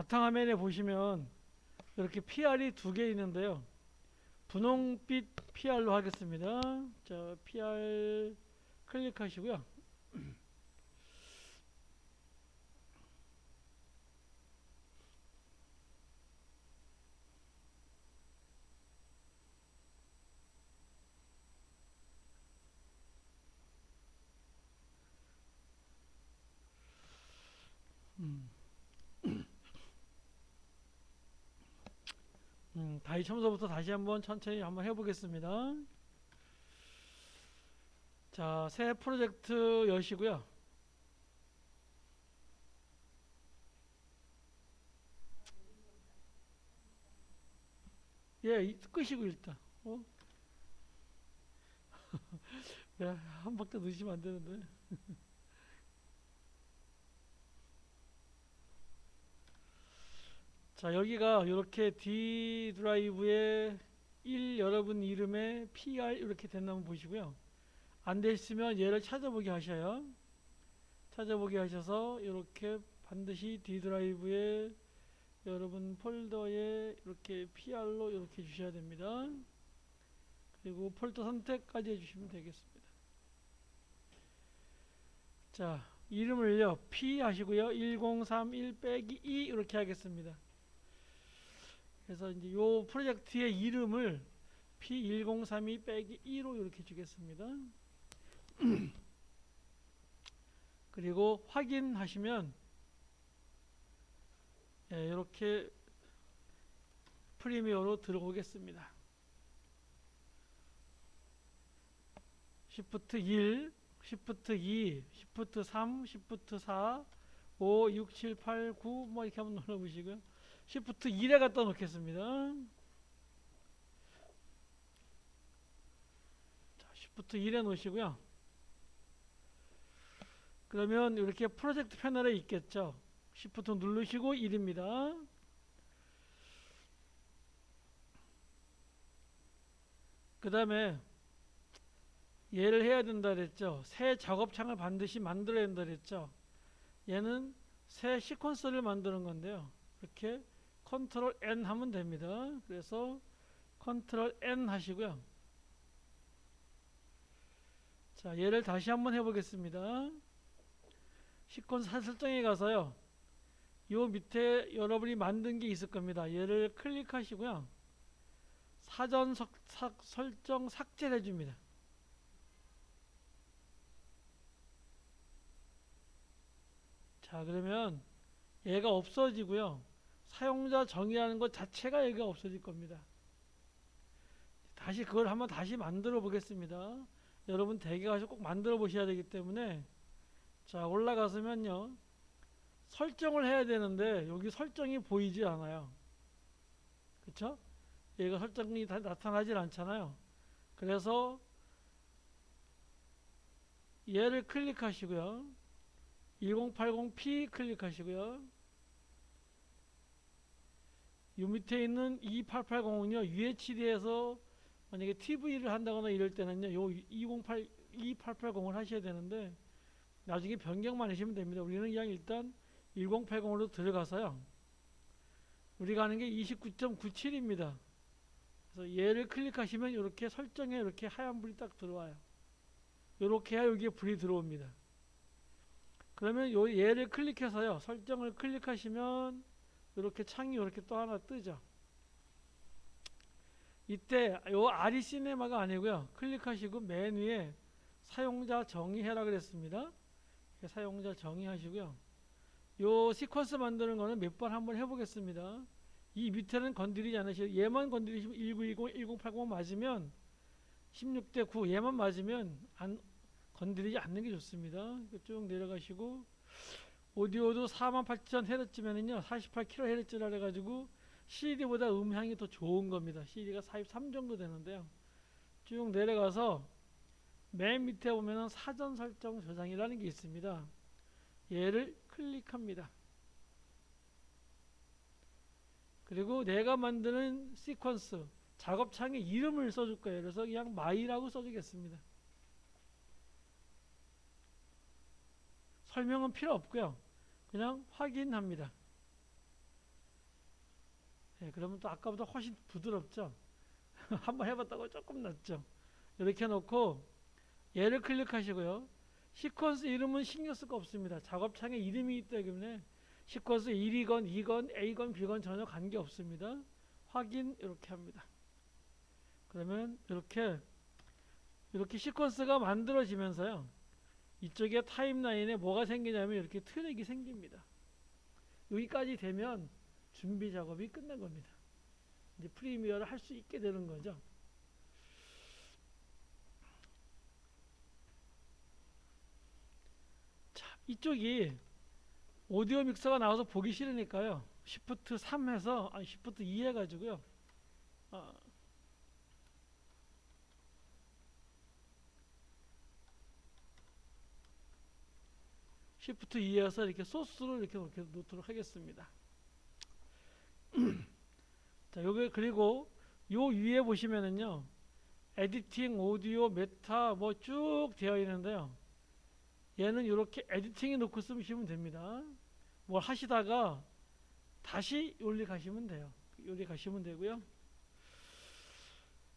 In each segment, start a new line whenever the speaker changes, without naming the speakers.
바탕화면에 보시면 이렇게 PR이 두 개 있는데요. 분홍빛 PR로 하겠습니다. 자, PR 클릭하시고요. 다시 처음부터 다시 한번 천천히 한번 해보겠습니다. 자, 새 프로젝트 여시고요. 예, 끄시고 일단. 야, 한 박자 넣으시면 안 되는데. 자, 여기가 이렇게 D 드라이브에 1 여러분 이름에 PR 이렇게 된다면 보시고요. 안 되시면 얘를 찾아보기 하셔요. 찾아보기 하셔서 이렇게 반드시 D 드라이브에 여러분 폴더에 이렇게 PR로 이렇게 주셔야 됩니다. 그리고 폴더 선택까지 해주시면 되겠습니다. 자, 이름을요 P 하시고요 1031-2 이렇게 하겠습니다. 그래서 이제 요 프로젝트의 이름을 P1032-2로 이렇게 주겠습니다. 그리고 확인하시면 예, 이렇게 프리미어로 들어오겠습니다. Shift 1, Shift 2, Shift 3, Shift 4, 5, 6, 7, 8, 9 뭐 이렇게 한번 눌러보시고요. Shift 1에 갖다 놓겠습니다. 자, Shift 1에 놓으시고요. 그러면 이렇게 프로젝트 패널에 있겠죠. Shift 누르시고 1입니다. 그 다음에 얘를 해야 된다 그랬죠. 새 작업창을 반드시 만들어야 된다 그랬죠. 얘는 새 시퀀스를 만드는 건데요. 이렇게 컨트롤 N 하면 됩니다. 그래서 컨트롤 N 하시고요. 자, 얘를 다시 한번 해보겠습니다. 시퀀스 설정에 가서요. 요 밑에 여러분이 만든 게 있을 겁니다. 얘를 클릭하시고요. 사전 설정 삭제를 해줍니다. 자, 그러면 얘가 없어지고요. 사용자 정의라는 것 자체가 얘가 없어질 겁니다. 다시 그걸 한번 다시 만들어 보겠습니다. 여러분 댁에 가서 꼭 만들어 보셔야 되기 때문에 자, 올라가서면요. 설정을 해야 되는데 여기 설정이 보이지 않아요. 그쵸? 얘가 설정이 다 나타나질 않잖아요. 그래서 얘를 클릭하시고요. 1080p 클릭하시고요. 요 밑에 있는 2880은요. UHD에서 만약에 TV를 한다거나 이럴 때는요. 요 2880을 하셔야 되는데 나중에 변경만 하시면 됩니다. 우리는 그냥 일단 1080으로 들어가서요. 우리가 하는 게 29.97입니다. 그래서 얘를 클릭하시면 이렇게 설정에 이렇게 하얀 불이 딱 들어와요. 이렇게 해야 여기에 불이 들어옵니다. 그러면 요 얘를 클릭해서요. 설정을 클릭하시면 이렇게 창이 이렇게 또 하나 뜨죠. 이때 요 아리 시네마가 아니고요. 클릭하시고 맨 위에 사용자 정의해라 그랬습니다. 사용자 정의하시고요. 요 시퀀스 만드는 거는 몇 번 한번 해보겠습니다. 이 밑에는 건드리지 않으시고 얘만 건드리시면 1920, 1080 맞으면 16대 9 얘만 맞으면 건드리지 않는 게 좋습니다. 쭉 내려가시고 오디오도 48,000Hz면은요 48kHz라 해가지고 CD보다 음향이 더 좋은 겁니다. CD가 43 정도 되는데요. 쭉 내려가서 맨 밑에 보면은 사전 설정 저장이라는 게 있습니다. 얘를 클릭합니다. 그리고 내가 만드는 시퀀스 작업창에 이름을 써줄 거예요. 그래서 그냥 마이라고 써주겠습니다. 설명은 필요 없고요. 그냥 확인합니다. 예, 그러면 또 아까보다 훨씬 부드럽죠. 한번 해봤다고 조금 낫죠. 이렇게 해놓고 얘를 클릭하시고요. 시퀀스 이름은 신경 쓸 거 없습니다. 작업창에 이름이 있기 때문에 시퀀스 1이건 2건 A건 B건 전혀 관계 없습니다. 확인 이렇게 합니다. 그러면 이렇게 시퀀스가 만들어지면서요. 이쪽에 타임라인에 뭐가 생기냐면 이렇게 트랙이 생깁니다. 여기까지 되면 준비 작업이 끝난 겁니다. 이제 프리미어를 할 수 있게 되는 거죠. 자, 이쪽이 오디오 믹서가 나와서 보기 싫으니까요. Shift 3 해서, Shift 2 해가지고요. 아, Shift 2 해서 이렇게 소스를 이렇게 놓도록 하겠습니다. 자, 요게 그리고 요 위에 보시면은요. 에디팅, 오디오, 메타 뭐 쭉 되어 있는데요. 얘는 이렇게 에디팅에 놓고 쓰시면 됩니다. 뭘 하시다가 다시 요리 가시면 돼요. 요리 가시면 되고요.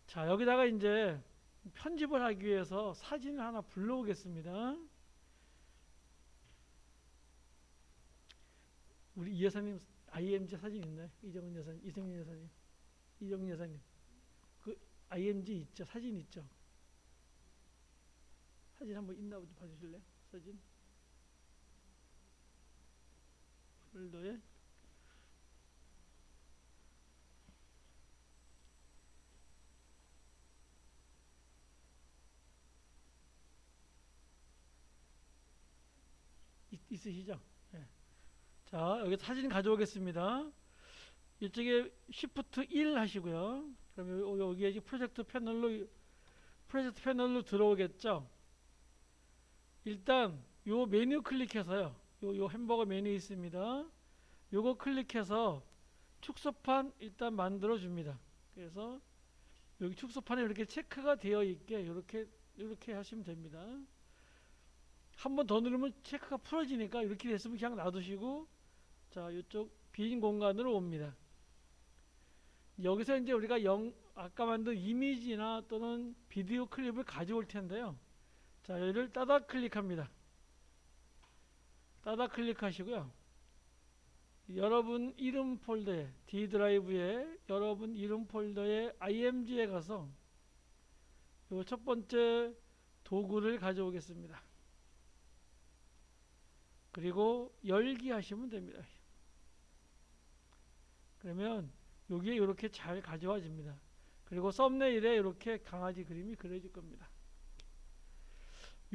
자, 여기다가 이제 편집을 하기 위해서 사진을 하나 불러오겠습니다. 우리 이 여사님 IMG 사진 있나요? 이정은 여사님, 이승민 여사님, 이정은 여사님. 그 IMG 있죠? 사진 있죠? 사진 한번 있나 보지 봐주실래요? 사진 폴더에 있으시죠? 네. 자, 여기 사진 가져오겠습니다. 이쪽에 Shift 1 하시고요. 그럼 여기에 프로젝트 패널로 들어오겠죠. 일단 요 메뉴 클릭해서요. 요 햄버거 메뉴 있습니다. 요거 클릭해서 축소판 일단 만들어 줍니다. 그래서 여기 축소판에 이렇게 체크가 되어 있게 이렇게 하시면 됩니다. 한 번 더 누르면 체크가 풀어지니까 이렇게 됐으면 그냥 놔두시고, 자, 이쪽 빈 공간으로 옵니다. 여기서 이제 우리가 아까 만든 이미지나 또는 비디오 클립을 가져올 텐데요. 자, 얘를 따다 클릭합니다. 따다 클릭하시고요. 여러분 이름 폴더에 D 드라이브에 여러분 이름 폴더에 IMG에 가서 요 첫 번째 도구를 가져오겠습니다. 그리고 열기 하시면 됩니다. 그러면 여기에 이렇게 잘 가져와집니다. 그리고 썸네일에 이렇게 강아지 그림이 그려질 겁니다.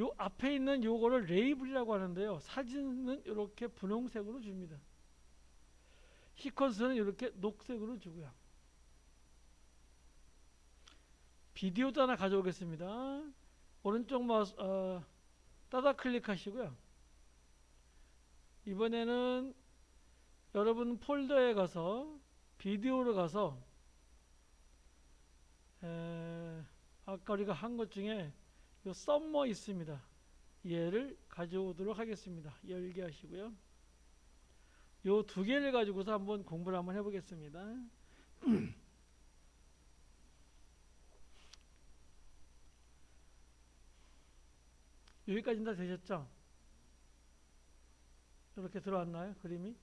요 앞에 있는 요거를 레이블이라고 하는데요. 사진은 이렇게 분홍색으로 줍니다. 시퀀스는 이렇게 녹색으로 주고요. 비디오도 하나 가져오겠습니다. 오른쪽 마우스 따다 클릭하시고요. 이번에는 여러분 폴더에 가서 비디오로 가서 아까 우리가 한 것 중에 요 썸머 있습니다. 얘를 가져오도록 하겠습니다. 열기 하시고요. 요 두 개를 가지고서 한번 공부를 한번 해보겠습니다. 여기까지는 다 되셨죠? 이렇게 들어왔나요? 그림이?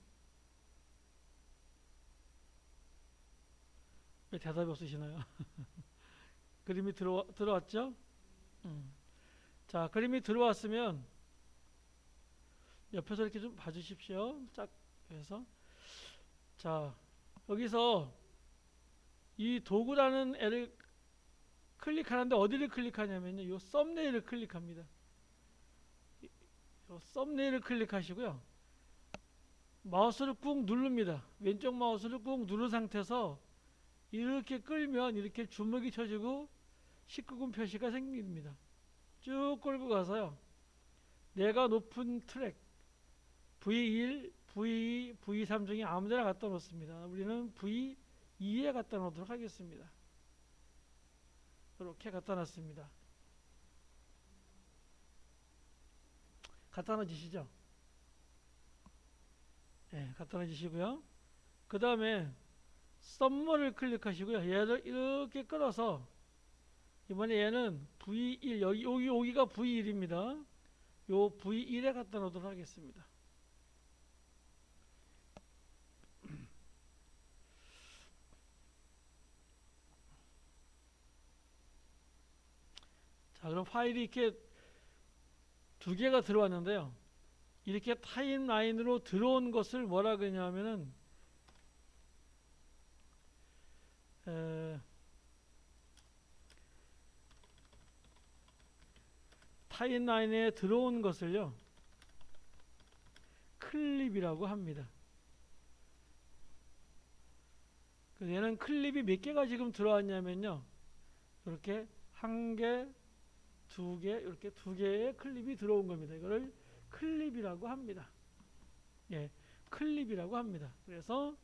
왜 대답이 없으시나요? 그림이 들어왔죠? 자, 그림이 들어왔으면 옆에서 이렇게 좀 봐주십시오. 짝 해서. 자, 여기서 이 도구라는 애를 클릭하는데 어디를 클릭하냐면요. 요 썸네일을 클릭합니다. 요 썸네일을 클릭하시고요. 마우스를 꾹 누릅니다. 왼쪽 마우스를 꾹 누른 상태에서 이렇게 끌면 이렇게 주먹이 쳐지고 19금 표시가 생깁니다. 쭉 끌고 가서요. 내가 높은 트랙 V1, V2, V3 중에 아무데나 갖다 놓습니다. 우리는 V2에 갖다 놓도록 하겠습니다. 이렇게 갖다 놨습니다. 갖다 놔주시죠? 네, 갖다 놔주시고요. 그 다음에 썸머를 클릭하시고요. 얘를 이렇게 끌어서 이번에 얘는 V1 여기가 V1입니다. 요 V1에 갖다 놓도록 하겠습니다. 자, 그럼 파일이 이렇게 두 개가 들어왔는데요. 이렇게 타임라인으로 들어온 것을 뭐라 그러냐면은 타임라인에 들어온 것을요 클립이라고 합니다. 얘는 클립이 몇 개가 지금 들어왔냐면요, 이렇게 한 개, 두 개, 이렇게 두 개의 클립이 들어온 겁니다. 이거를 클립이라고 합니다. 예, 클립이라고 합니다. 그래서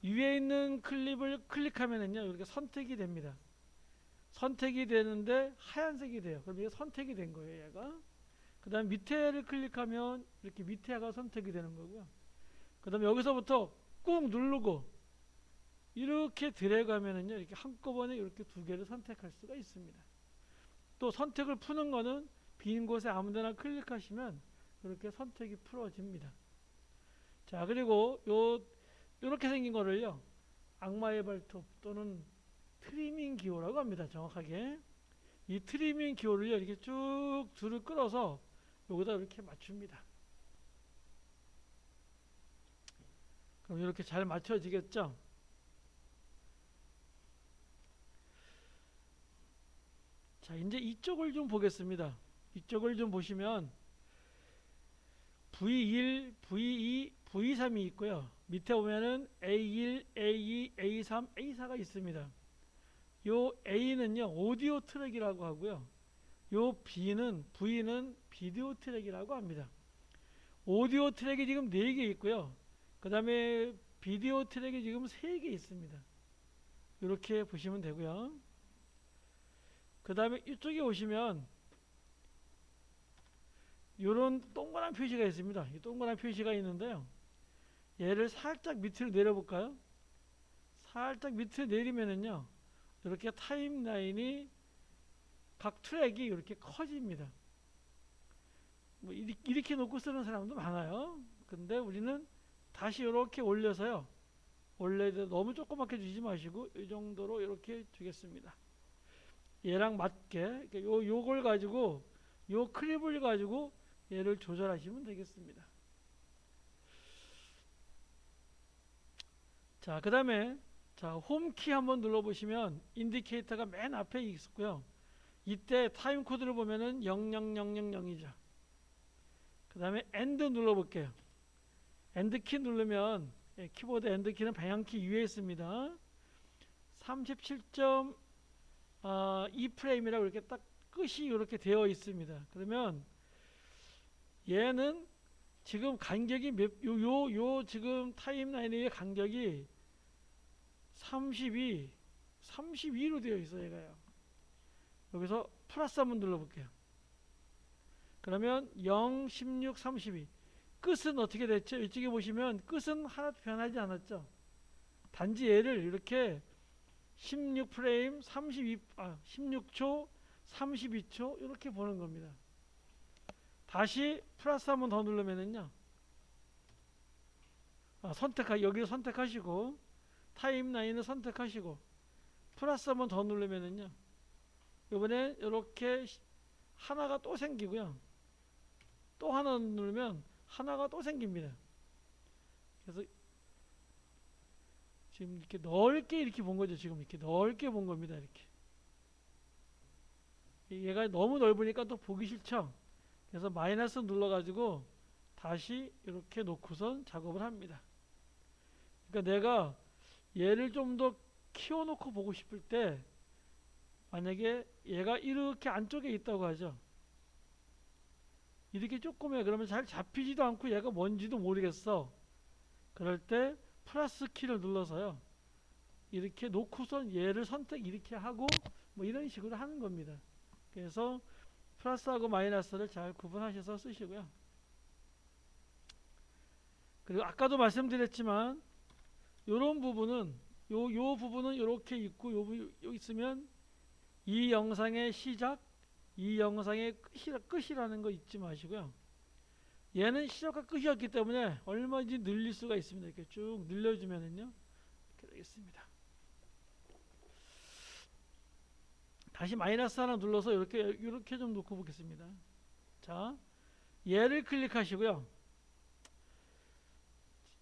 위에 있는 클립을 클릭하면은요, 이렇게 선택이 됩니다. 선택이 되는데 하얀색이 돼요. 그럼 이게 선택이 된 거예요, 얘가. 그 다음 밑에를 클릭하면 이렇게 밑에가 선택이 되는 거고요. 그 다음 여기서부터 꾹 누르고 이렇게 드래그하면은요, 이렇게 한꺼번에 이렇게 두 개를 선택할 수가 있습니다. 또 선택을 푸는 거는 빈 곳에 아무데나 클릭하시면 이렇게 선택이 풀어집니다. 자, 그리고 요렇게 생긴 거를요, 악마의 발톱 또는 트리밍 기호라고 합니다. 정확하게 이 트리밍 기호를요, 이렇게 쭉 줄을 끌어서 여기다 이렇게 맞춥니다. 그럼 이렇게 잘 맞춰지겠죠? 자, 이제 이쪽을 좀 보겠습니다. 이쪽을 좀 보시면 V1, V2, V3이 있고요. 밑에 보면은 A1, A2, A3, A4가 있습니다. 요 A는요 오디오 트랙이라고 하고요. 요 V는 비디오 트랙이라고 합니다. 오디오 트랙이 지금 4개 있고요. 그 다음에 비디오 트랙이 지금 3개 있습니다. 이렇게 보시면 되고요. 그 다음에 이쪽에 오시면 이런 동그란 표시가 있습니다. 이 동그란 표시가 있는데요. 얘를 살짝 밑으로 내려볼까요? 살짝 밑으로 내리면은요, 이렇게 타임라인이 각 트랙이 이렇게 커집니다. 뭐 이렇게 놓고 쓰는 사람도 많아요. 근데 우리는 다시 이렇게 올려서요, 원래 너무 조그맣게 주지 마시고 이 정도로 이렇게 주겠습니다. 얘랑 맞게 요걸 가지고 요 클립을 가지고 얘를 조절하시면 되겠습니다. 자, 그 다음에 홈키 한번 눌러보시면 인디케이터가 맨 앞에 있고요. 이때 타임 코드를 보면은 00000이죠. 그 다음에 엔드 눌러볼게요. 엔드 키 누르면, 키보드 엔드 키는 방향키 위에 있습니다. 37.2프레임이라고 이렇게 딱 끝이 이렇게 되어 있습니다. 그러면 얘는 지금 간격이 지금 타임라인의 간격이 32로 되어 있어요. 얘가요. 여기서 플러스 한번 눌러볼게요. 그러면 0, 16, 32. 끝은 어떻게 됐죠? 이쪽에 보시면 끝은 하나도 변하지 않았죠? 단지 얘를 이렇게 16프레임 16초 32초 이렇게 보는 겁니다. 다시 플러스 한번 더 누르면은요, 여기를 선택하시고 타임라인을 선택하시고 플러스 한번 더 누르면은요, 이번에 이렇게 하나가 또 생기고요, 또 하나 누르면 하나가 또 생깁니다. 그래서 지금 이렇게 넓게 이렇게 본 거죠. 지금 이렇게 넓게 본 겁니다. 이렇게 얘가 너무 넓으니까 또 보기 싫죠. 그래서 마이너스 눌러가지고 다시 이렇게 놓고선 작업을 합니다. 그러니까 내가 얘를 좀 더 키워놓고 보고 싶을 때, 만약에 얘가 이렇게 안쪽에 있다고 하죠. 이렇게 조금해. 그러면 잘 잡히지도 않고 얘가 뭔지도 모르겠어. 그럴 때 플러스 키를 눌러서요, 이렇게 놓고선 얘를 선택 이렇게 하고 뭐 이런 식으로 하는 겁니다. 그래서 플러스하고 마이너스를 잘 구분하셔서 쓰시고요. 그리고 아까도 말씀드렸지만 이런 부분은 요 부분은 이렇게 있고 요 있으면 이 영상의 시작, 이 영상의 끝이라는 거 잊지 마시고요. 얘는 시작과 끝이었기 때문에 얼마든지 늘릴 수가 있습니다. 이렇게 쭉 늘려주면은요, 이렇게 되겠습니다. 다시 마이너스 하나 눌러서 이렇게 좀 놓고 보겠습니다. 자, 얘를 클릭하시고요.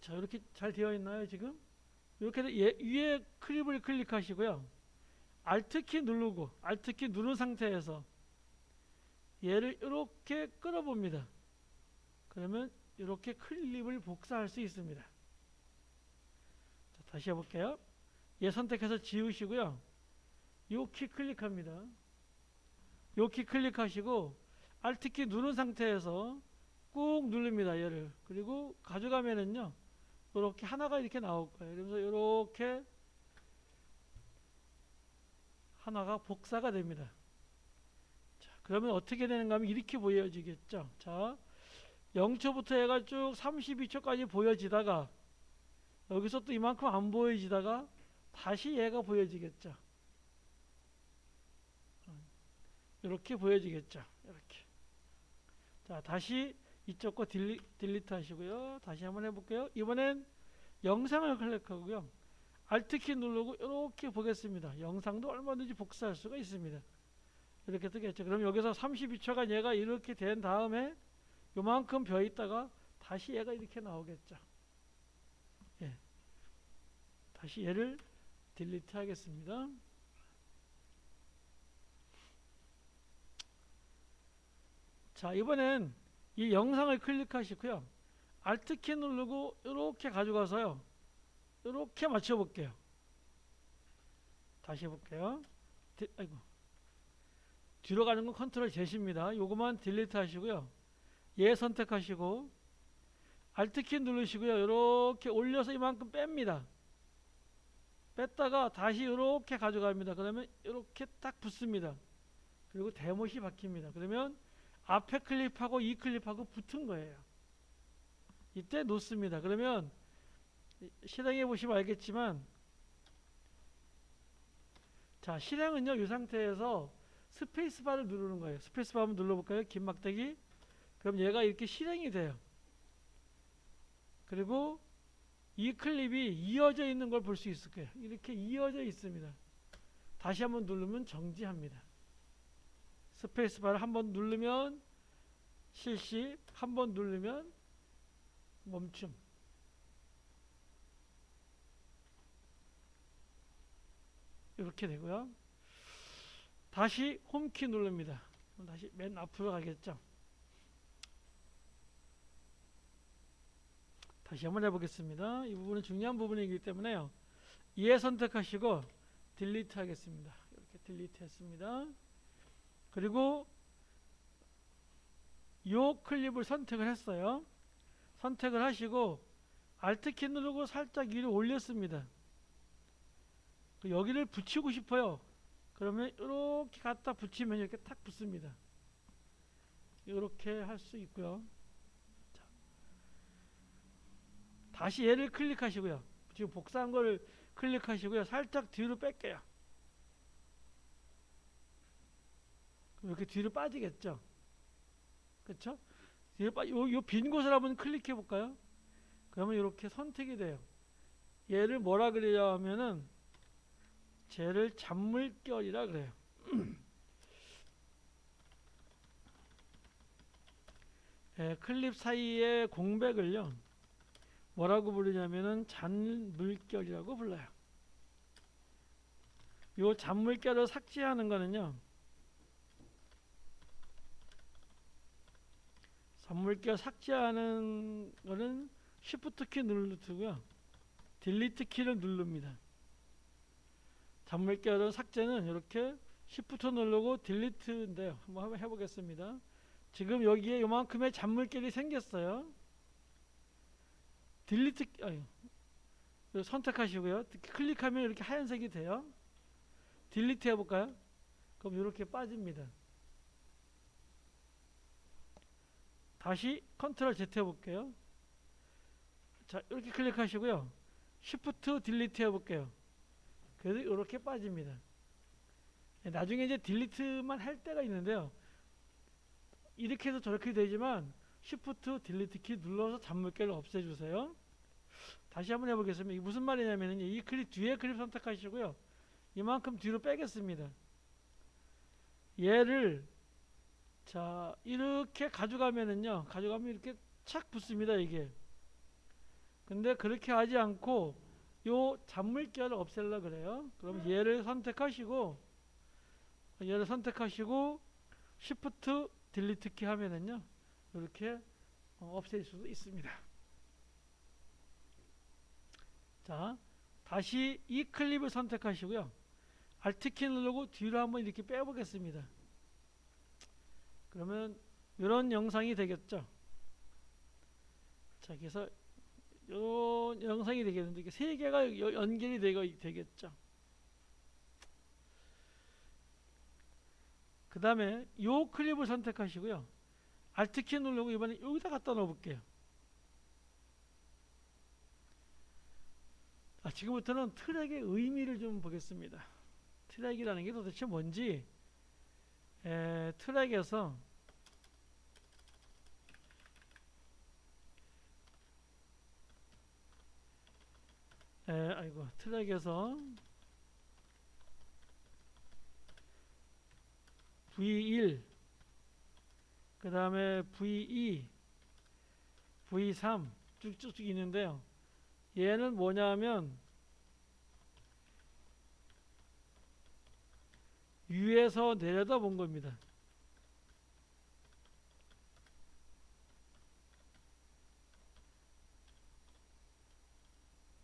자, 이렇게 잘 되어 있나요, 지금? 이렇게 위에 클립을 클릭하시고요. Alt키 누르고, Alt키 누른 상태에서 얘를 이렇게 끌어봅니다. 그러면 이렇게 클립을 복사할 수 있습니다. 자, 다시 해볼게요. 얘 선택해서 지우시고요. 요 키 클릭합니다. 요 키 클릭하시고 Alt키 누른 상태에서 꾹 누릅니다. 얘를. 그리고 가져가면은요, 이렇게 하나가 이렇게 나올 거예요. 그래서 이렇게 하나가 복사가 됩니다. 자, 그러면 어떻게 되는가 하면 이렇게 보여지겠죠. 자, 0초부터 해가 쭉 32초까지 보여지다가 여기서 또 이만큼 안 보여지다가 다시 얘가 보여지겠죠. 이렇게 보여지겠죠. 이렇게. 자, 다시 이쪽 거 딜리트 하시고요. 다시 한번 해볼게요. 이번엔 영상을 클릭하고요. Alt키 누르고 이렇게 보겠습니다. 영상도 얼마든지 복사할 수가 있습니다. 이렇게 뜨겠죠. 그럼 여기서 32초간 얘가 이렇게 된 다음에 요만큼 벼 있다가 다시 얘가 이렇게 나오겠죠. 예. 다시 얘를 딜리트 하겠습니다. 자, 이번엔 이 영상을 클릭하시고요. Alt키 누르고 이렇게 가져가서요. 이렇게 맞춰볼게요. 다시 해볼게요. 아이고. 뒤로 가는 건 컨트롤 Z입니다. 요거만 딜리트 하시고요. 얘 선택하시고 Alt키 누르시고요. 이렇게 올려서 이만큼 뺍니다. 뺐다가 다시 이렇게 가져갑니다. 그러면 이렇게 딱 붙습니다. 그리고 대못이 박힙니다. 그러면 앞에 클립하고 이 클립하고 붙은 거예요. 이때 놓습니다. 그러면 실행해 보시면 알겠지만, 자, 실행은요, 이 상태에서 스페이스바를 누르는 거예요. 스페이스바 한번 눌러볼까요? 긴 막대기. 그럼 얘가 이렇게 실행이 돼요. 그리고 이 클립이 이어져 있는 걸 볼 수 있을 거예요. 이렇게 이어져 있습니다. 다시 한번 누르면 정지합니다. 스페이스바를 한번 누르면 실시, 한번 누르면 멈춤. 이렇게 되고요. 다시 홈키 누릅니다. 다시 맨 앞으로 가겠죠. 다시 한번 해보겠습니다. 이 부분은 중요한 부분이기 때문에요. 얘 선택하시고 딜리트 하겠습니다. 이렇게 딜리트 했습니다. 그리고 요 클립을 선택을 했어요. 선택을 하시고 Alt키 누르고 살짝 위로 올렸습니다. 여기를 붙이고 싶어요. 그러면 이렇게 갖다 붙이면 이렇게 탁 붙습니다. 이렇게 할 수 있고요. 자, 다시 얘를 클릭하시고요. 지금 복사한 걸 클릭하시고요. 살짝 뒤로 뺄게요. 이렇게 뒤로 빠지겠죠. 그렇죠? 요 빈 곳을 한번 클릭해 볼까요? 그러면 이렇게 선택이 돼요. 얘를 뭐라 그래야 하면은 쟤를 잔물결이라 그래요. 예, 클립 사이의 공백을요, 뭐라고 부르냐면은 잔물결이라고 불러요. 요 잔물결을 삭제하는 거는요, 잔물결 삭제하는 거는 Shift 키 누르고요, 딜리트 키를 누릅니다. 잔물결 삭제는 이렇게 Shift 누르고 딜리트인데요. 한번 해보겠습니다. 지금 여기에 요만큼의 잔물결이 생겼어요. 딜리트, 선택하시고요. 클릭하면 이렇게 하얀색이 돼요. 딜리트 해볼까요? 그럼 이렇게 빠집니다. 다시 컨트롤 Z 해볼게요. 자, 이렇게 클릭하시고요. Shift 딜리트 해볼게요. 그래서 이렇게 빠집니다. 나중에 이제 딜리트만 할 때가 있는데요. 이렇게 해서 저렇게 되지만 Shift 딜리트 키 눌러서 잔물개를 없애주세요. 다시 한번 해보겠습니다. 이게 무슨 말이냐면 이 클립 뒤에 클립 선택하시고요. 이만큼 뒤로 빼겠습니다. 얘를 자 이렇게 가져가면은요, 가져가면 이렇게 착 붙습니다. 이게 근데 그렇게 하지 않고 요 잔물결을 없애려고 그래요. 그럼 얘를 선택하시고 Shift 딜리트 키 하면은요 이렇게 없앨 수도 있습니다. 자 다시 이 클립을 선택하시고요. Alt 키 누르고 뒤로 한번 이렇게 빼보겠습니다. 그러면 이런 영상이 되겠죠. 자 그래서 이런 영상이 되겠는데 이게 세 개가 연결이 되겠죠. 그 다음에 이 클립을 선택하시고요. Alt 키 누르고 이번에 여기다 갖다 놓을게요. 지금부터는 트랙의 의미를 좀 보겠습니다. 트랙이라는 게 도대체 뭔지, 트랙에서 트랙에서 V1, 그 다음에 V2, V3 쭉쭉 있는데요. 얘는 뭐냐면 위에서 내려다 본 겁니다.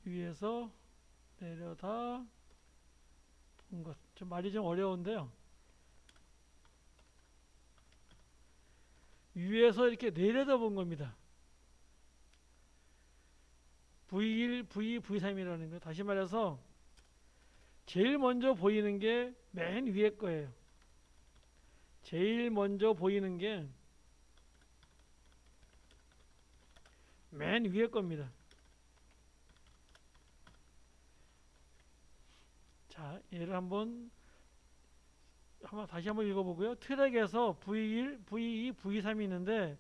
위에서 내려다 본 것. 좀 말이 좀 어려운데요. 위에서 이렇게 내려다 본 겁니다. V1, V2, V3이라는 거. 다시 말해서 제일 먼저 보이는 게 맨 위에 거예요. 제일 먼저 보이는 게 맨 위에 겁니다. 자, 얘를 다시 한번 읽어보고요. 트랙에서 V1, V2, V3이 있는데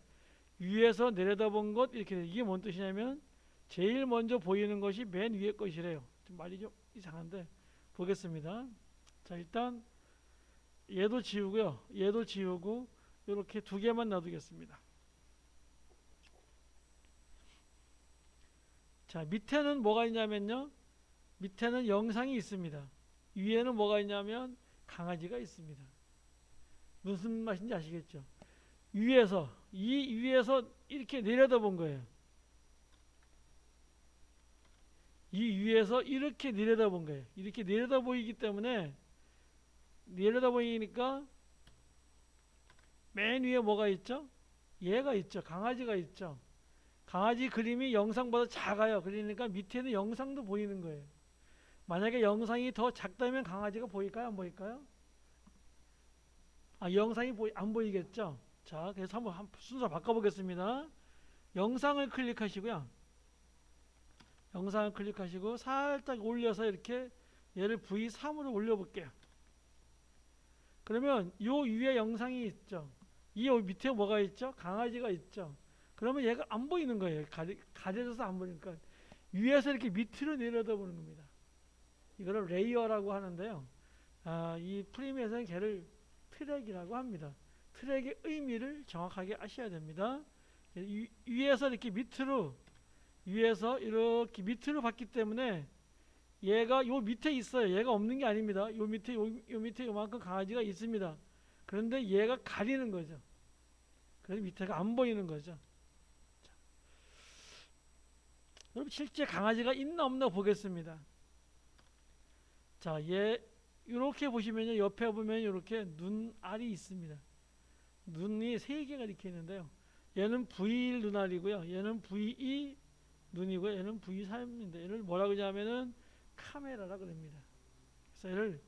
위에서 내려다본 것 이렇게 이게 뭔 뜻이냐면 제일 먼저 보이는 것이 맨 위에 것이래요. 좀 말이 좀 이상한데 보겠습니다. 자, 일단 얘도 지우고요. 얘도 지우고 이렇게 두 개만 놔두겠습니다. 자, 밑에는 뭐가 있냐면요. 밑에는 영상이 있습니다. 위에는 뭐가 있냐면 강아지가 있습니다. 무슨 말인지 아시겠죠? 위에서 이렇게 내려다본 거예요. 이 위에서 이렇게 내려다본 거예요. 이렇게 내려다 보이기 때문에 내려다 보이니까 맨 위에 뭐가 있죠? 얘가 있죠. 강아지가 있죠. 강아지 그림이 영상보다 작아요. 그러니까 밑에는 영상도 보이는 거예요. 만약에 영상이 더 작다면 강아지가 보일까요? 안 보일까요? 영상이 안 보이겠죠? 자, 그래서 한번 순서 바꿔보겠습니다. 영상을 클릭하시고요. 영상을 클릭하시고 살짝 올려서 이렇게 얘를 V3으로 올려볼게요. 그러면 요 위에 영상이 있죠. 이 밑에 뭐가 있죠? 강아지가 있죠. 그러면 얘가 안 보이는 거예요. 가려져서 안 보이니까 위에서 이렇게 밑으로 내려다보는 겁니다. 이거를 레이어라고 하는데요. 이 프리미어에서는 걔를 트랙이라고 합니다. 트랙의 의미를 정확하게 아셔야 됩니다. 위에서 이렇게 밑으로 봤기 때문에 얘가 요 밑에 있어요. 얘가 없는 게 아닙니다. 요 밑에 요만큼 강아지가 있습니다. 그런데 얘가 가리는 거죠. 그래서 밑에가 안 보이는 거죠. 자, 여러분 실제 강아지가 있나 없나 보겠습니다. 자, 얘 이렇게 보시면요. 옆에 보면 이렇게 눈알이 있습니다. 눈이 세 개가 이렇게 있는데요. 얘는 V1 눈알이고요. 얘는 V2 눈이고요. 얘는 V3인데 얘를 뭐라고 하냐면은 카메라라 그럽니다. 그래서 얘를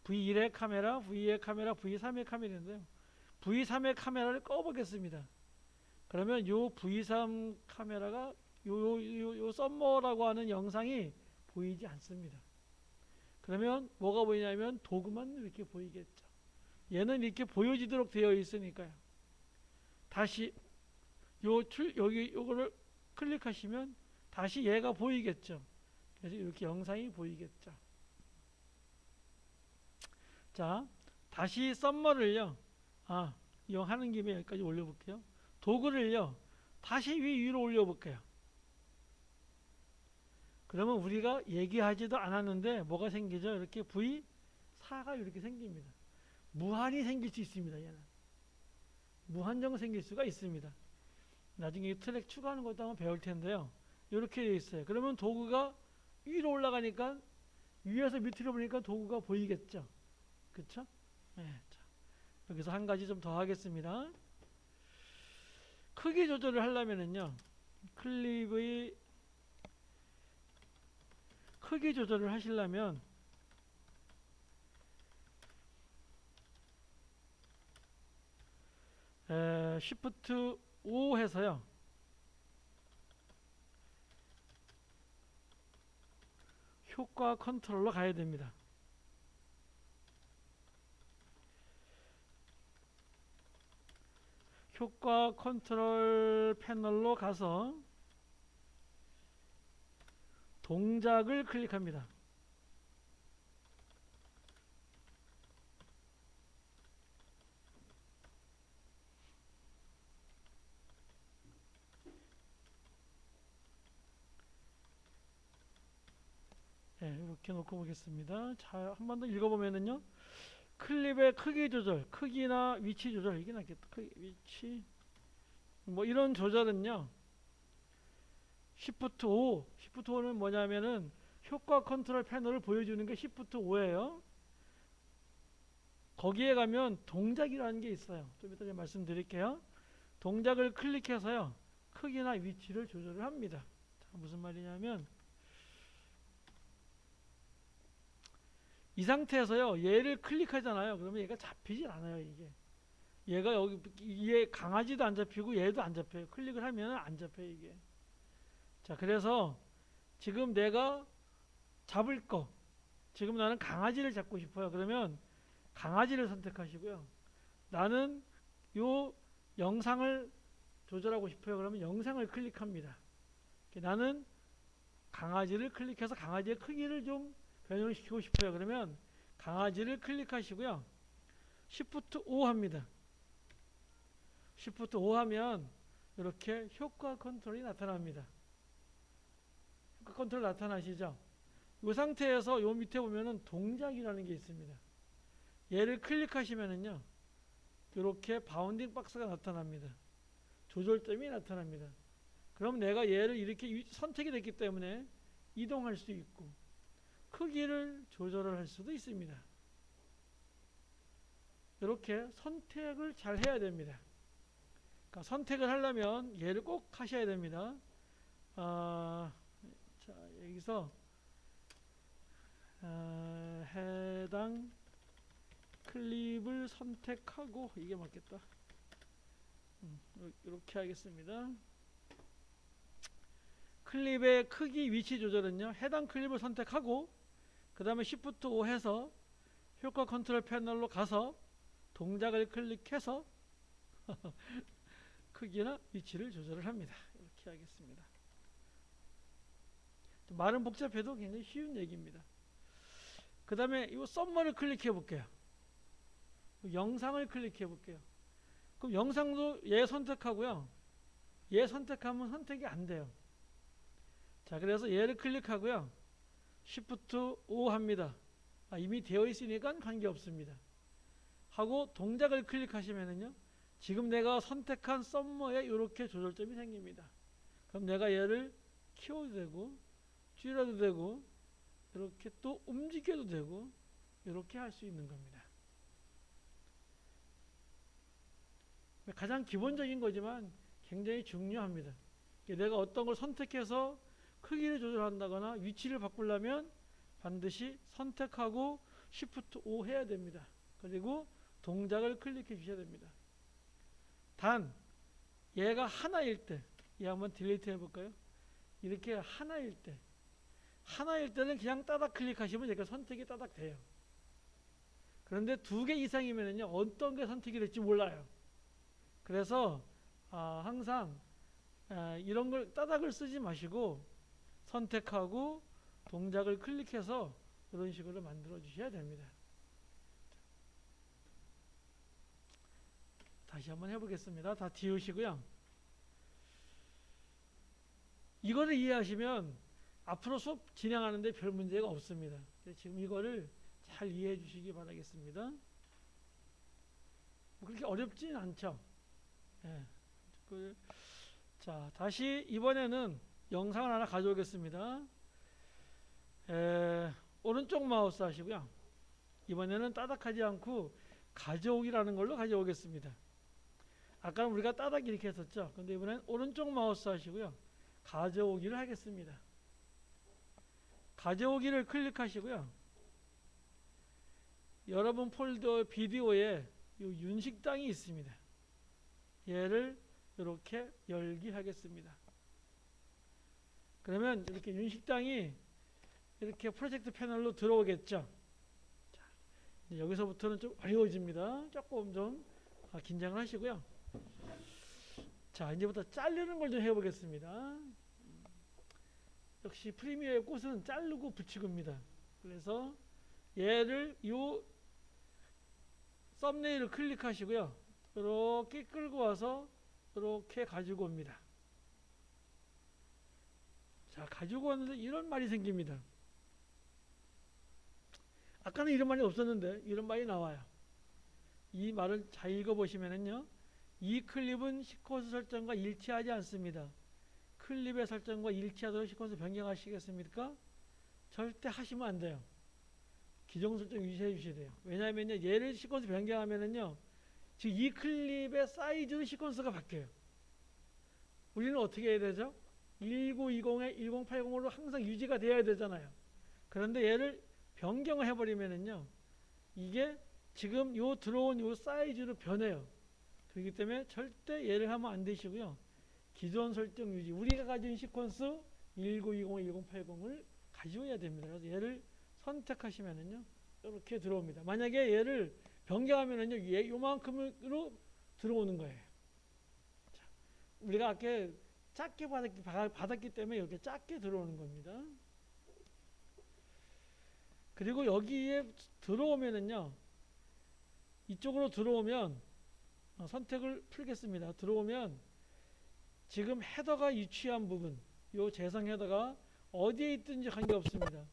V1의 카메라, V2의 카메라, V3의 카메라인데요. V3의 카메라를 꺼보겠습니다. 그러면 요 V3 카메라가 요 썸머라고 하는 영상이 보이지 않습니다. 그러면 뭐가 보이냐면 도구만 이렇게 보이겠죠. 얘는 이렇게 보여지도록 되어 있으니까요. 다시 여기 요거를 클릭하시면 다시 얘가 보이겠죠. 그래서 이렇게 영상이 보이겠죠. 자, 다시 썸머를요. 이용하는 김에 여기까지 올려볼게요. 도구를요. 다시 위로 올려볼게요. 그러면 우리가 얘기하지도 않았는데 뭐가 생기죠? 이렇게 V4가 이렇게 생깁니다. 무한이 생길 수 있습니다. 얘는 무한정 생길 수가 있습니다. 나중에 트랙 추가하는 것도 한번 배울 텐데요. 이렇게 되어 있어요. 그러면 도구가 위로 올라가니까 위에서 밑으로 보니까 도구가 보이겠죠. 그렇죠? 네, 자, 여기서 한 가지 좀 더 하겠습니다. 크기 조절을 하려면은요. 클립의 크기 조절을 하시려면 Shift 5 해서요. 효과 컨트롤로 가야 됩니다. 효과 컨트롤 패널로 가서 동작을 클릭합니다. 네, 이렇게 놓고 보겠습니다. 자, 한 번 더 읽어보면은요. 클립의 크기 조절, 크기나 위치 조절, 이게 낫겠다. 크기, 위치. 뭐 이런 조절은요. Shift 5. Shift 5는 뭐냐면은 효과 컨트롤 패널을 보여주는 게 Shift 5예요. 거기에 가면 동작이라는 게 있어요. 좀 이따 말씀드릴게요. 동작을 클릭해서요. 크기나 위치를 조절을 합니다. 자, 무슨 말이냐면 이 상태에서요. 얘를 클릭하잖아요. 그러면 얘가 잡히질 않아요. 얘가 여기 얘 강아지도 안 잡히고 얘도 안 잡혀요. 클릭을 하면 안 잡혀요. 이게. 자, 그래서 지금 내가 잡을 거, 지금 나는 강아지를 잡고 싶어요. 그러면 강아지를 선택하시고요. 나는 요 영상을 조절하고 싶어요. 그러면 영상을 클릭합니다. 나는 강아지를 클릭해서 강아지의 크기를 좀 변형시키고 싶어요. 그러면 강아지를 클릭하시고요. Shift 5 합니다. Shift 5 하면 이렇게 효과 컨트롤이 나타납니다. 효과 컨트롤 나타나시죠? 이 상태에서 요 밑에 보면은 동작이라는 게 있습니다. 얘를 클릭하시면은요. 이렇게 바운딩 박스가 나타납니다. 조절점이 나타납니다. 그럼 내가 얘를 이렇게 선택이 됐기 때문에 이동할 수 있고 크기를 조절을 할 수도 있습니다. 이렇게 선택을 잘 해야 됩니다. 그러니까 선택을 하려면 얘를 꼭 하셔야 됩니다. 자, 여기서 해당 클립을 선택하고 이게 맞겠다. 이렇게 하겠습니다. 클립의 크기 위치 조절은요. 해당 클립을 선택하고 그 다음에 Shift 5 해서 효과 컨트롤 패널로 가서 동작을 클릭해서 크기나 위치를 조절을 합니다. 이렇게 하겠습니다. 말은 복잡해도 굉장히 쉬운 얘기입니다. 그 다음에 이 썸머를 클릭해 볼게요. 영상을 클릭해 볼게요. 그럼 영상도 얘 선택하고요. 얘 선택하면 선택이 안 돼요. 자, 그래서 얘를 클릭하고요. Shift 5 합니다. 이미 되어 있으니까 관계없습니다. 하고 동작을 클릭하시면은요. 지금 내가 선택한 썸머에 이렇게 조절점이 생깁니다. 그럼 내가 얘를 키워도 되고 줄여도 되고 이렇게 또 움직여도 되고 이렇게 할 수 있는 겁니다. 가장 기본적인 거지만 굉장히 중요합니다. 내가 어떤 걸 선택해서 크기를 조절한다거나 위치를 바꾸려면 반드시 선택하고 Shift 5 해야 됩니다. 그리고 동작을 클릭해 주셔야 됩니다. 단 얘가 하나일 때, 얘 한번 딜리트 해볼까요? 이렇게 하나일 때, 하나일 때는 그냥 따닥 클릭하시면 여기가 선택이 따닥 돼요. 그런데 2개 이상이면은요, 어떤 게 선택이 될지 몰라요. 그래서 항상 이런 걸 따닥을 쓰지 마시고 선택하고 동작을 클릭해서 이런 식으로 만들어 주셔야 됩니다. 다시 한번 해보겠습니다. 다 지우시고요. 이거를 이해하시면 앞으로 수업 진행하는데 별 문제가 없습니다. 지금 이거를 잘 이해해 주시기 바라겠습니다. 그렇게 어렵진 않죠. 예. 자, 다시 이번에는 영상을 하나 가져오겠습니다. 오른쪽 마우스 하시고요. 이번에는 따닥하지 않고 가져오기라는 걸로 가져오겠습니다. 아까는 우리가 따닥 이렇게 했었죠. 근데 이번엔 오른쪽 마우스 하시고요. 가져오기를 하겠습니다. 가져오기를 클릭하시고요. 여러분 폴더 비디오에 이 윤식당이 있습니다. 얘를 이렇게 열기 하겠습니다. 그러면 이렇게 윤식당이 이렇게 프로젝트 패널로 들어오겠죠. 자, 여기서부터는 좀 어려워집니다. 조금 좀 긴장을 하시고요. 자, 이제부터 자르는 걸 좀 해보겠습니다. 역시 프리미어의 꽃은 자르고 붙이고입니다. 그래서 얘를 요 썸네일을 클릭하시고요. 이렇게 끌고 와서 이렇게 가지고 옵니다. 자, 가지고 왔는데 이런 말이 생깁니다. 아까는 이런 말이 없었는데 이런 말이 나와요. 이 말을 잘 읽어보시면은요. 이 클립은 시퀀스 설정과 일치하지 않습니다. 클립의 설정과 일치하도록 시퀀스 변경하시겠습니까? 절대 하시면 안 돼요. 기존 설정 유지해 주셔야 돼요. 왜냐하면요, 얘를 시퀀스 변경하면은요, 지금 이 클립의 사이즈로 시퀀스가 바뀌어요. 우리는 어떻게 해야 되죠? 1920에 1080으로 항상 유지가 되어야 되잖아요. 그런데 얘를 변경을 해버리면은요, 이게 지금 요 들어온 요 사이즈로 변해요. 그렇기 때문에 절대 얘를 하면 안 되시고요. 기존 설정 유지, 우리가 가진 시퀀스 1920, 1080을 가져야 됩니다. 그래서 얘를 선택하시면은요, 이렇게 들어옵니다. 만약에 얘를 변경하면은요, 얘 요만큼으로 들어오는 거예요. 자, 우리가 아까 작게 받았기 때문에 이렇게 작게 들어오는 겁니다. 그리고 여기에 들어오면은요, 이쪽으로 들어오면 선택을 풀겠습니다. 들어오면 지금 헤더가 위치한 부분, 요 재생 헤더가 어디에 있든지 관계없습니다.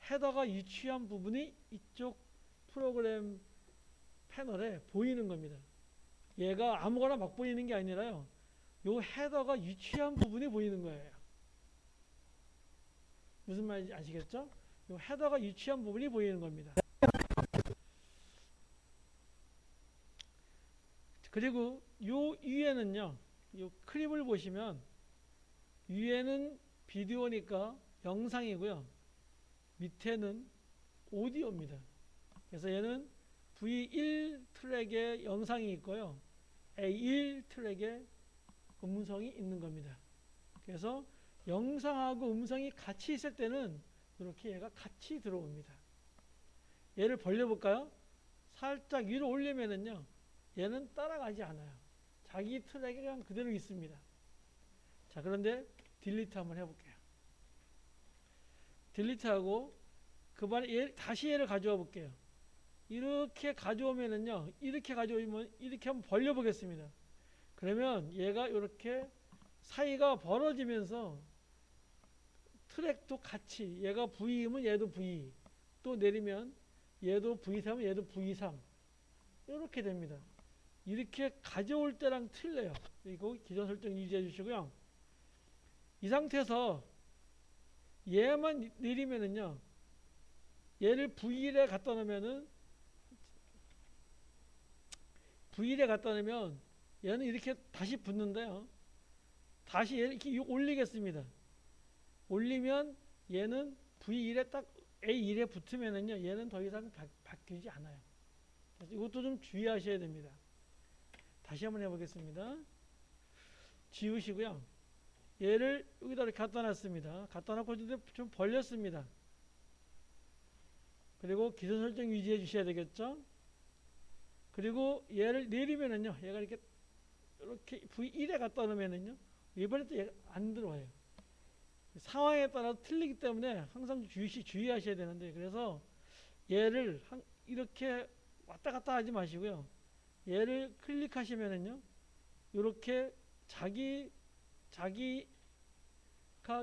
헤더가 위치한 부분이 이쪽 프로그램 패널에 보이는 겁니다. 얘가 아무거나 막 보이는 게 아니라요. 요 헤더가 위치한 부분이 보이는 거예요. 무슨 말인지 아시겠죠? 요 헤더가 위치한 부분이 보이는 겁니다. 그리고 요 위에는요. 요 클립을 보시면 위에는 비디오니까 영상이고요. 밑에는 오디오입니다. 그래서 얘는 V1 트랙에 영상이 있고요. A1 트랙에 음성이 있는 겁니다. 그래서 영상하고 음성이 같이 있을 때는 이렇게 얘가 같이 들어옵니다. 얘를 벌려볼까요? 살짝 위로 올리면은요, 얘는 따라가지 않아요. 자기 트랙에 그냥 그대로 있습니다. 자, 그런데 딜리트 한번 해볼게요. 딜리트하고 다시 얘를 가져와 볼게요. 이렇게 가져오면은요, 이렇게 가져오면 이렇게 한번 벌려보겠습니다. 그러면 얘가 이렇게 사이가 벌어지면서 트랙도 같이, 얘가 V2면 얘도 V2, 또 내리면 얘도 V3은 얘도 V3, 이렇게 됩니다. 이렇게 가져올 때랑 틀려요. 그리고 기존 설정 유지해 주시고요. 이 상태에서 얘만 내리면은요, 얘를 V1에 갖다 놓으면은, V1에 갖다 놓으면 얘는 이렇게 다시 붙는데요. 다시 얘를 이렇게 올리겠습니다. 올리면 얘는 V1에 딱 A1에 붙으면은요, 얘는 더 이상 바뀌지 않아요. 그래서 이것도 좀 주의하셔야 됩니다. 다시 한번 해보겠습니다. 지우시고요. 얘를 여기다 이렇게 갖다 놨습니다. 갖다 놓고 좀 벌렸습니다. 그리고 기존 설정 유지해 주셔야 되겠죠. 그리고 얘를 내리면은요, 얘가 이렇게 V1에 갖다 놓으면은요, 이번에 또 얘가 안 들어와요. 상황에 따라 틀리기 때문에 항상 주의하셔야 되는데, 그래서 얘를 이렇게 왔다 갔다 하지 마시고요. 얘를 클릭하시면은요, 이렇게 자기가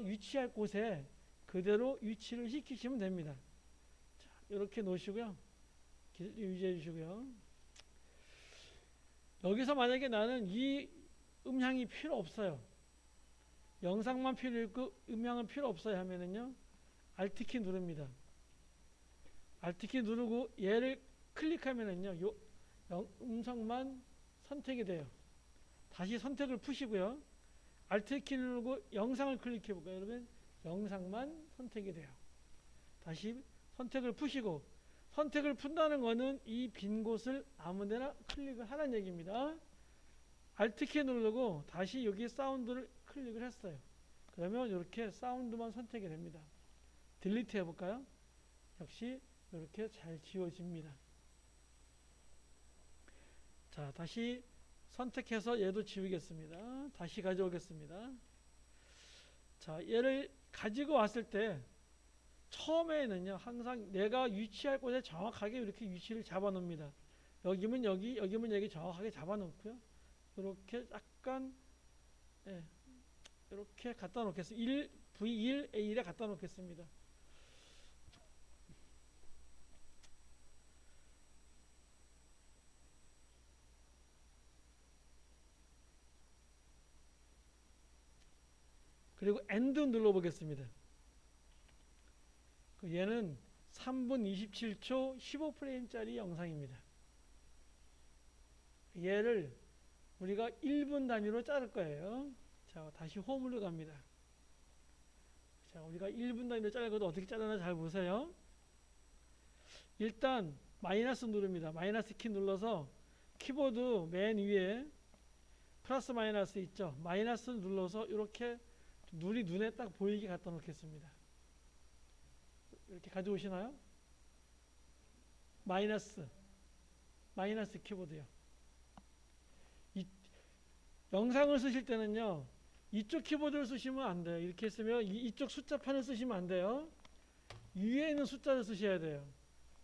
위치할 곳에 그대로 위치를 시키시면 됩니다. 자, 이렇게 놓으시고요. 유지해 주시고요. 여기서 만약에 나는 이 음향이 필요 없어요. 영상만 필요 있고 음향은 필요 없어요 하면은요, Alt키 누릅니다. Alt키 누르고 얘를 클릭하면은요, 음성만 선택이 돼요. 다시 선택을 푸시고요. Alt키 누르고 영상을 클릭해 볼까요? 그러면 영상만 선택이 돼요. 다시 선택을 푸시고, 선택을 푼다는 거는 이 빈 곳을 아무데나 클릭을 하라는 얘기입니다. Alt키 누르고 다시 여기 사운드를 클릭을 했어요. 그러면 이렇게 사운드만 선택이 됩니다. 딜리트 해볼까요? 역시 이렇게 잘 지워집니다. 자, 다시 선택해서 얘도 지우겠습니다. 다시 가져오겠습니다. 자, 얘를 가지고 왔을 때 처음에는요, 항상 내가 위치할 곳에 정확하게 이렇게 위치를 잡아 놓습니다. 여기면 여기, 여기면 여기 정확하게 잡아 놓고요. 이렇게 약간, 예, 이렇게 갖다 놓겠습니다. V1A1에 갖다 놓겠습니다. 그리고 엔드 눌러보겠습니다. 얘는 3분 27초 15프레임짜리 영상입니다. 얘를 우리가 1분 단위로 자를 거예요. 자, 다시 홈으로 갑니다. 자, 우리가 1분 단위로 자를 것도 어떻게 자르나 잘 보세요. 일단 마이너스 누릅니다. 마이너스 키 눌러서 키보드 맨 위에 플러스 마이너스 있죠. 마이너스 눌러서 이렇게 눈이 눈에 딱 보이게 갖다 놓겠습니다. 이렇게 가져오시나요? 마이너스 키보드요. 영상을 쓰실 때는요, 이쪽 키보드를 쓰시면 안 돼요. 이렇게 쓰면 이쪽 숫자판을 쓰시면 안 돼요. 위에 있는 숫자를 쓰셔야 돼요.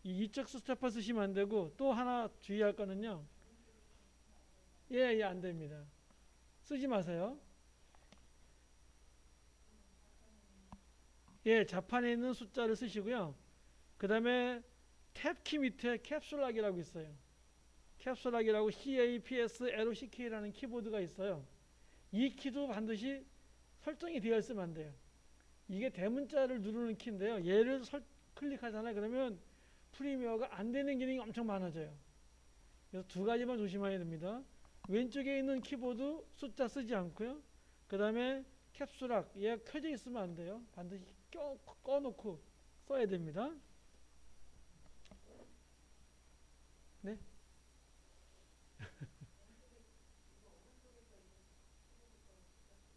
이쪽 숫자판 쓰시면 안 되고, 또 하나 주의할 거는요, 예, 안 됩니다. 쓰지 마세요. 예, 좌판에 있는 숫자를 쓰시고요. 그 다음에 탭키 밑에 캡슐락이라고 있어요. 캡슐락이라고 CAPS LOCK라는 키보드가 있어요. 이 키도 반드시 설정이 되어 있으면 안 돼요. 이게 대문자를 누르는 키인데요. 얘를 클릭하잖아요. 그러면 프리미어가 안 되는 기능이 엄청 많아져요. 그래서 두 가지만 조심해야 됩니다. 왼쪽에 있는 키보드 숫자 쓰지 않고요. 그 다음에 캡슐락, 얘가 켜져 있으면 안 돼요. 반드시 꺼놓고 써야 됩니다. 네?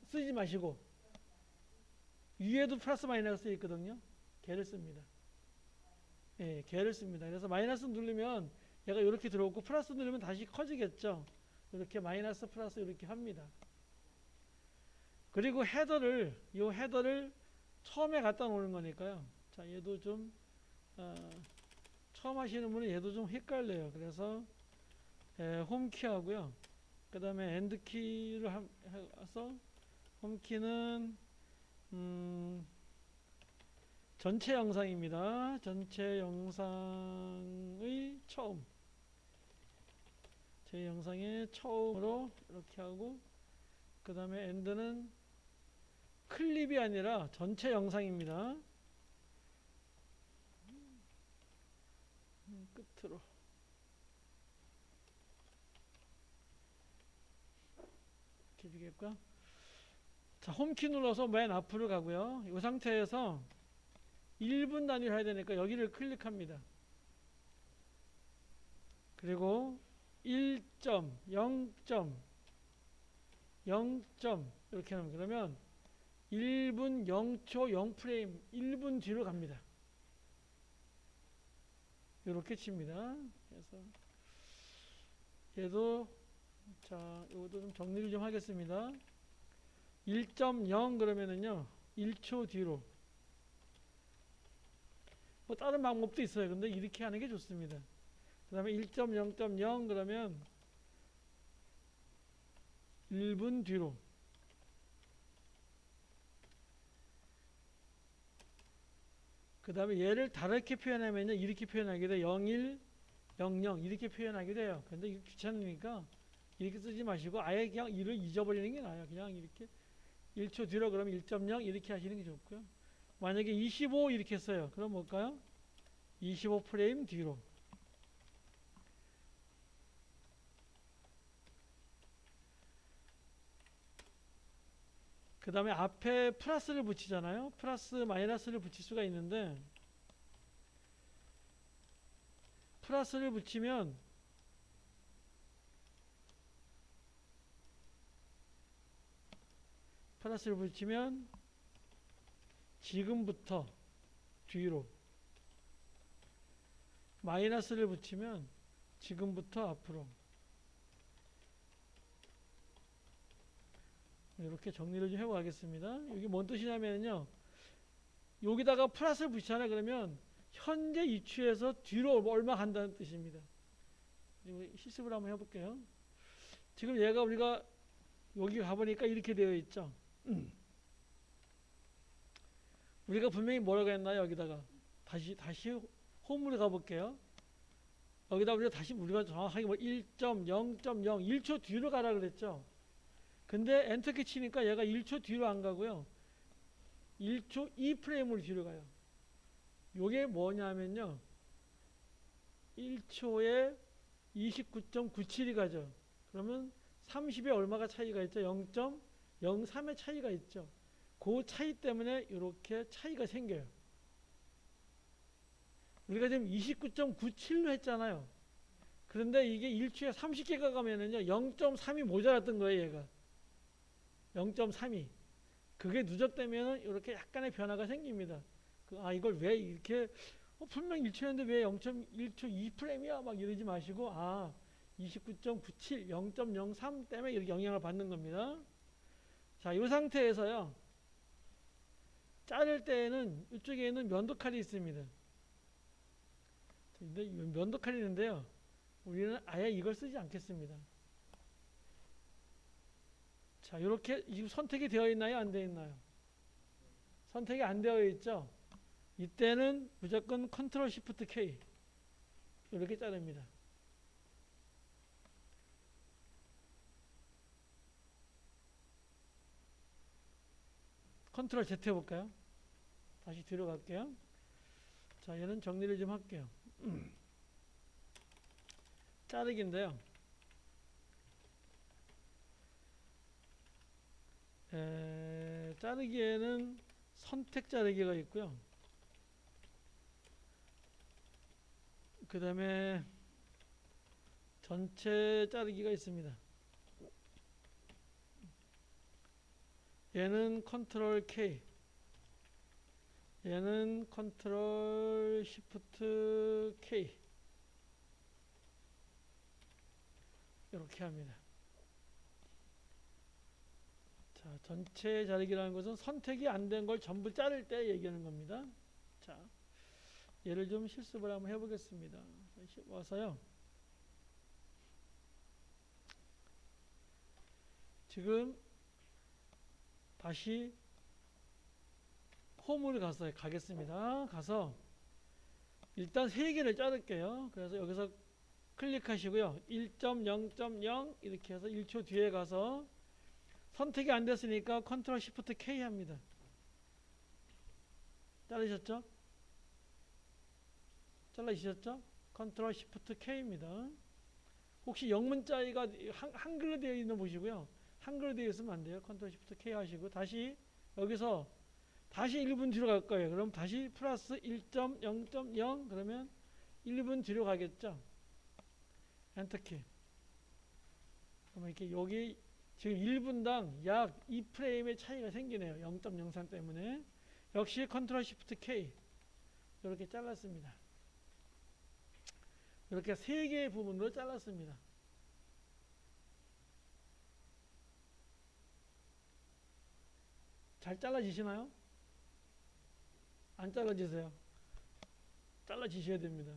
쓰지 마시고, 위에도 플러스 마이너스 있거든요. 걔를 씁니다. 예, 걔를 씁니다. 그래서 마이너스 누르면 얘가 이렇게 들어오고, 플러스 누르면 다시 커지겠죠. 이렇게 마이너스 플러스 이렇게 합니다. 그리고 이 헤더를 처음에 갖다 놓는 거니까요. 자, 얘도 좀 처음 하시는 분은 얘도 좀 헷갈려요. 그래서 홈키 하고요. 그 다음에 엔드키를 해서, 홈키는 전체 영상입니다. 전체 영상의 처음, 제 영상의 처음으로 이렇게 하고, 그 다음에 엔드는 클립이 아니라 전체 영상입니다. 끝으로 이렇게 주겠고요. 자, 홈키 눌러서 맨 앞으로 가고요. 이 상태에서 1분 단위로 해야 되니까 여기를 클릭합니다. 그리고 1점, 0점, 0점 이렇게 하면, 그러면 1분 0초 0프레임 1분 뒤로 갑니다. 이렇게 칩니다. 그래서 얘도 자, 이것도 좀 정리를 좀 하겠습니다. 1.0 그러면은요 1초 뒤로 뭐 다른 방법도 있어요. 근데 이렇게 하는 게 좋습니다. 그 다음에 1.0.0 그러면 1분 뒤로 그 다음에 얘를 다르게 표현하면요 이렇게 표현하게 돼요. 01, 00 이렇게 표현하게 돼요. 근데 이거 귀찮으니까 이렇게 쓰지 마시고 아예 그냥 이를 잊어버리는 게 나아요. 그냥 이렇게 1초 뒤로 그러면 1.0 이렇게 하시는 게 좋고요. 만약에 25 이렇게 써요. 그럼 뭘까요? 25 프레임 뒤로. 그 다음에 앞에 플러스를 붙이잖아요. 플러스 마이너스를 붙일 수가 있는데 플러스를 붙이면 지금부터 뒤로 마이너스를 붙이면 지금부터 앞으로 이렇게 정리를 좀 해보겠습니다. 이게 뭔 뜻이냐면요. 여기다가 플러스를 붙이잖아요. 그러면 현재 이추에서 뒤로 얼마 간다는 뜻입니다. 실습을 한번 해볼게요. 지금 얘가 우리가 여기 가보니까 이렇게 되어 있죠. 우리가 분명히 뭐라고 했나요? 여기다가 다시 홈으로 가볼게요. 여기다 우리가 정확하게 1.0.0 1초 뒤로 가라 그랬죠. 근데 엔터키 치니까 얘가 1초 뒤로 안 가고요. 1초 2프레임으로 뒤로 가요. 요게 뭐냐면요. 1초에 29.97이 가죠. 그러면 30에 얼마가 차이가 있죠? 0.03의 차이가 있죠. 그 차이 때문에 이렇게 차이가 생겨요. 우리가 지금 29.97로 했잖아요. 그런데 이게 1초에 30개가 가면은요, 0.3이 모자랐던 거예요, 얘가. 0.32. 그게 누적되면은 이렇게 약간의 변화가 생깁니다. 이걸 왜 이렇게, 분명 1초였는데 왜 0.1초 2프레임이야? 막 이러지 마시고, 29.97, 0.03 때문에 이렇게 영향을 받는 겁니다. 자, 이 상태에서요, 자를 때에는 이쪽에는 면도칼이 있습니다. 근데 면도칼이 있는데요, 우리는 아예 이걸 쓰지 않겠습니다. 자, 이렇게 지금 선택이 되어 있나요? 안 되어 있나요? 선택이 안 되어 있죠? 이때는 무조건 컨트롤 시프트 K 이렇게 자릅니다. 컨트롤 Z 해볼까요? 다시 뒤로 갈게요. 자, 얘는 정리를 좀 할게요. 자르기인데요. 자르기에는 선택 자르기가 있고요. 그 다음에 전체 자르기가 있습니다. 얘는 컨트롤 K, 얘는 컨트롤 시프트 K 이렇게 합니다. 자, 전체 자르기라는 것은 선택이 안 된 걸 전부 자를 때 얘기하는 겁니다. 자, 얘를 좀 실습을 한번 해보겠습니다. 와서요. 지금 다시 홈으로 가겠습니다. 가서 일단 3개를 자를게요. 그래서 여기서 클릭하시고요. 1.0.0 이렇게 해서 1초 뒤에 가서 선택이 안 됐으니까 컨트롤 시프트 K 합니다. 자르셨죠? 잘라주셨죠? 컨트롤 시프트 K입니다. 혹시 영문자가 한글로 되어 있는 거 보시고요. 한글로 되어 있으면 안 돼요. 컨트롤 시프트 K 하시고 다시 여기서 다시 1분 뒤로 갈 거예요. 그럼 다시 플러스 1.0.0 그러면 1분 뒤로 가겠죠. 엔터키. 그러면 이렇게 여기 지금 1분당 약 2프레임의 차이가 생기네요. 0.03 때문에. 역시 컨트롤 시프트 K 이렇게 잘랐습니다. 이렇게 3개의 부분으로 잘랐습니다. 잘 잘라지시나요? 안 잘라지세요? 잘라지셔야 됩니다.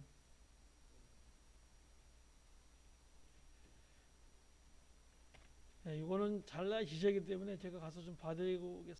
네, 이거는 잘라지셔야기 때문에 제가 가서 좀 봐드리고 오겠습니다.